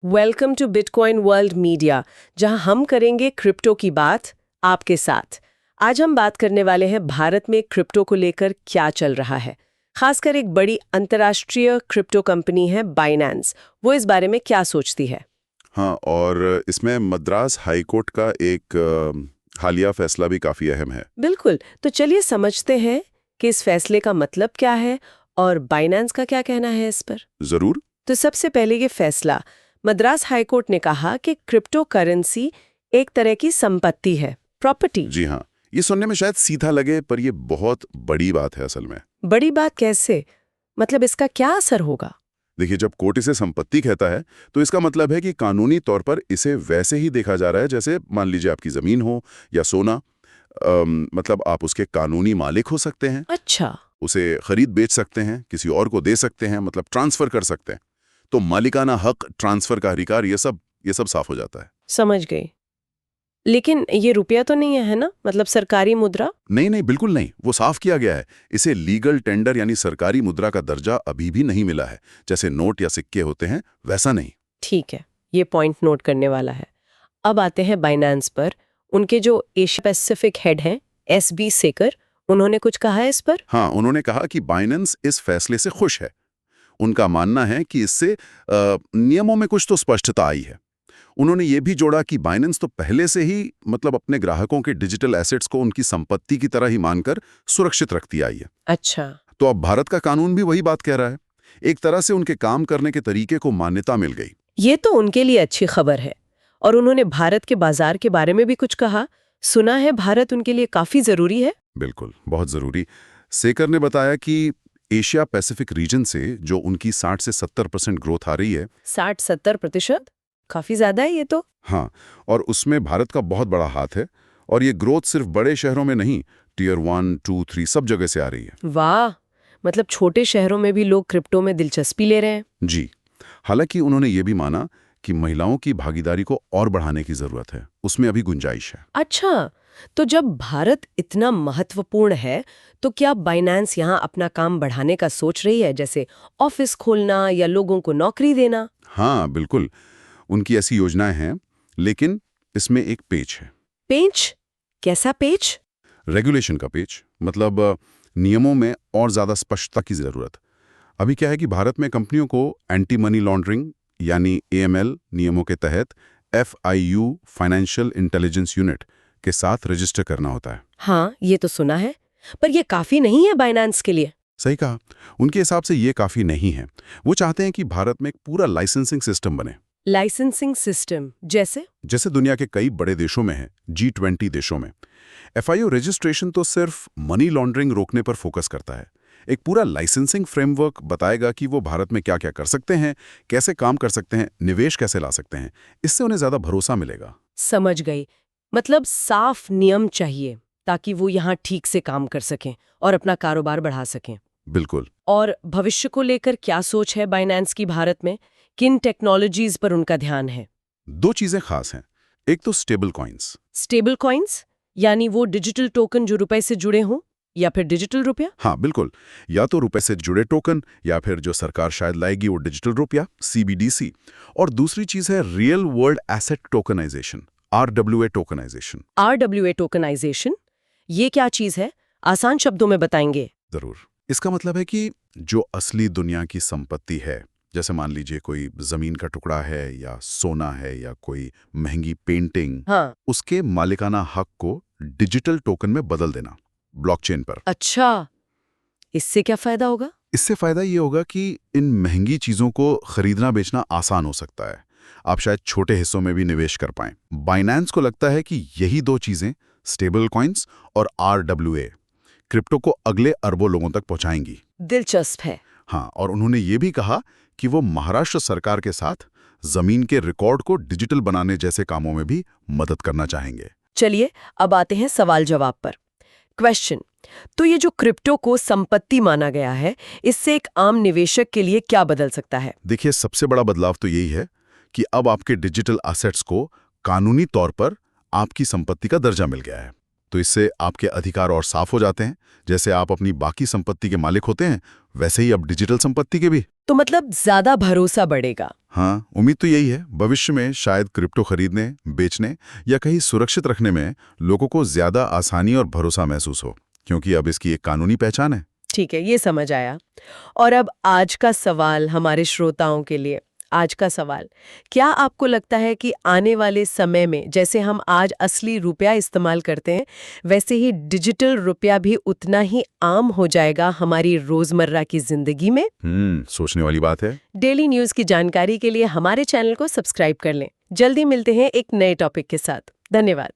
Welcome to Bitcoin world media, जहां हम करेंगे क्रिप्टो की बात आपके साथ। आज हम बात करने वाले हैं भारत में क्रिप्टो को लेकर क्या चल रहा है। खासकर एक बड़ी अंतर्राष्ट्रीय क्रिप्टो कंपनी है बाइनेंस, वो इस बारे में क्या सोचती है। हाँ, और इसमें मद्रास हाई कोर्ट का एक हालिया फैसला भी काफी अहम है। बिल्कुल, तो चलिए समझते हैं कि इस फैसले का मतलब क्या है और बाइनेंस का क्या कहना है इस पर। जरूर। तो सबसे पहले ये फैसला, मद्रास हाई कोर्ट ने कहा कि क्रिप्टो करेंसी एक तरह की संपत्ति है, प्रॉपर्टी। जी हाँ, ये सुनने में शायद सीधा लगे, पर ये बहुत बड़ी बात है असल में। बड़ी बात कैसे? मतलब इसका क्या असर होगा? देखिए, जब कोर्ट इसे संपत्ति कहता है तो इसका मतलब है कि कानूनी तौर पर इसे वैसे ही देखा जा रहा है जैसे मान लीजिए आपकी जमीन हो या सोना। मतलब आप उसके कानूनी मालिक हो सकते हैं। अच्छा। उसे खरीद बेच सकते हैं, किसी और को दे सकते हैं, मतलब ट्रांसफर कर सकते हैं। तो मालिकाना हक, ट्रांसफर का अधिकार, ये सब साफ हो जाता है। समझ गई। लेकिन ये रुपया तो नहीं है ना, मतलब सरकारी मुद्रा? नहीं नहीं, बिल्कुल नहीं, वो साफ किया गया है। इसे लीगल टेंडर यानी सरकारी मुद्रा का दर्जा अभी भी नहीं मिला है। जैसे नोट या सिक्के होते हैं वैसा नहीं। ठीक है, ये पॉइंट नोट करने वाला है। अब आते हैं बाइनेंस पर। उनके जो एशिया पैसिफिक हेड हैं, एसबी सेकर, उन्होंने कुछ कहा है इस पर? हाँ, उन्होंने कहा कि बाइनेंस इस फैसले से खुश है। उनका मानना है कि इससे नियमों में कुछ तो स्पष्टता आई है। उन्होंने ये भी जोड़ा कि बाइनेंस तो पहले से ही मतलब अपने ग्राहकों के डिजिटल एसेट्स को उनकी संपत्ति की तरह ही मानकर सुरक्षित रखती आई है। अच्छा। तो अब भारत का कानून भी वही बात कह रहा है। एक तरह से उनके काम करने के तरीके को मान्यता मिल गई। ये तो उनके लिए अच्छी खबर है। और उन्होंने भारत के बाजार के बारे में भी कुछ कहा। सुना है भारत उनके लिए काफी जरूरी है। बिल्कुल, बहुत जरूरी। सेकर ने बताया कि एशिया पैसिफिक रीजन से जो उनकी 60 से 70% ग्रोथ आ रही है। 60-70%? काफी ज्यादा है ये तो। हाँ, और उसमें भारत का बहुत बड़ा हाथ है। और ये ग्रोथ सिर्फ बड़े शहरों में नहीं, टियर 1, 2, 3 सब जगह से आ रही है। वाह, मतलब छोटे शहरों में भी लोग क्रिप्टो में दिलचस्पी ले रहे हैं। जी। हालांकि उन्होंने ये भी माना कि महिलाओं की भागीदारी को और बढ़ाने की जरूरत है, उसमें अभी गुंजाइश है। अच्छा, तो जब भारत इतना महत्वपूर्ण है, तो क्या बाइनेंस यहाँ अपना काम बढ़ाने का सोच रही है, जैसे ऑफिस खोलना या लोगों को नौकरी देना? हाँ, बिल्कुल, उनकी ऐसी योजनाएं हैं, लेकिन इसमें एक पेच है। पेच? कैसा पेच? रेगुलेशन का पेच, मतलब नियमों में और ज्यादा स्पष्टता की जरूरत। अभी क्या है कि भारत में कंपनियों को एंटी मनी लॉन्ड्रिंग यानी एएमएल नियमों के तहत एफआईयू फाइनेंशियल इंटेलिजेंस यूनिट के साथ रजिस्टर करना होता है। हाँ, ये तो सुना है, पर ये काफी नहीं है बाइनेंस के लिए। सही कहा, उनके हिसाब से ये काफी नहीं है। वो चाहते हैं कि भारत में एक पूरा लाइसेंसिंग सिस्टम बने। लाइसेंसिंग सिस्टम जैसे? जैसे दुनिया के कई बड़े देशों में है, G20 देशों में। एफआईओ रजिस्ट्रेशन तो सिर्फ मनी लॉन्ड्रिंग रोकने पर फोकस करता है। एक पूरा लाइसेंसिंग फ्रेमवर्क बताएगा कि वो भारत में क्या क्या कर सकते हैं, कैसे काम कर सकते हैं, निवेश कैसे ला सकते हैं। इससे उन्हें ज्यादा भरोसा मिलेगा। समझ गई। मतलब साफ नियम चाहिए ताकि वो यहाँ ठीक से काम कर सकें और अपना कारोबार बढ़ा सकें। बिल्कुल। और भविष्य को लेकर क्या सोच है बाइनेंस की भारत में? किन टेक्नोलॉजीज पर उनका ध्यान है? दो चीजें खास हैं। एक तो स्टेबल कॉइन्स। स्टेबल कॉइन्स यानी वो डिजिटल टोकन जो रुपए से जुड़े हों, या फिर डिजिटल रुपया? हाँ बिल्कुल, या तो रुपए से जुड़े टोकन या फिर जो सरकार शायद लाएगी वो डिजिटल रुपया, CBDC। और दूसरी चीज है real world asset tokenization, RWA tokenization. RWA tokenization, ये क्या चीज है? आसान शब्दों में बताएंगे? जरूर। इसका मतलब है कि जो असली दुनिया की संपत्ति है, जैसे मान लीजिए कोई जमीन का टुकड़ा है या सोना है या कोई महंगी पेंटिंग, हाँ। उसके मालिकाना हक को डिजिटल टोकन में बदल देना, ब्लॉकचेन पर। अच्छा, इससे क्या फायदा होगा? इससे फायदा ये होगा कि इन महंगी चीजों को खरीदना बेचना आसान हो सकता है। आप शायद छोटे हिस्सों में भी निवेश कर पाएं। बाइनेंस को लगता है कि यही दो चीजें, स्टेबल कॉइन्स और RWA, क्रिप्टो को अगले अरबों लोगों तक पहुंचाएंगी। दिलचस्प है। हाँ, और उन्होंने ये भी कहा कि वो महाराष्ट्र सरकार के साथ जमीन के रिकॉर्ड को डिजिटल बनाने जैसे कामों में भी मदद करना चाहेंगे। चलिए अब आते हैं सवाल जवाब पर। क्वेश्चन, तो ये जो क्रिप्टो को संपत्ति माना गया है, इससे एक आम निवेशक के लिए क्या बदल सकता है? देखिए, सबसे बड़ा बदलाव तो यही है कि अब आपके डिजिटल एसेट्स को कानूनी तौर पर आपकी संपत्ति का दर्जा मिल गया है। तो इससे आपके अधिकार और साफ हो जाते हैं। जैसे आप अपनी बाकी संपत्ति के मालिक होते हैं, वैसे ही अब डिजिटल संपत्ति के भी। तो मतलब ज्यादा भरोसा बढ़ेगा। हाँ, उम्मीद तो यही है। भविष्य में शायद क्रिप्टो खरीदने, बेचने या कहीं सुरक्षित रखने में लोगों को ज्यादा आसानी और भरोसा महसूस हो, क्योंकि अब इसकी एक कानूनी पहचान है। ठीक है, ये समझ आया। और अब आज का सवाल हमारे श्रोताओं के लिए, आज का सवाल, क्या आपको लगता है कि आने वाले समय में जैसे हम आज असली रुपया इस्तेमाल करते हैं, वैसे ही डिजिटल रुपया भी उतना ही आम हो जाएगा हमारी रोजमर्रा की जिंदगी में? सोचने वाली बात है। डेली न्यूज की जानकारी के लिए हमारे चैनल को सब्सक्राइब कर लें। जल्दी मिलते हैं एक नए टॉपिक के साथ। धन्यवाद।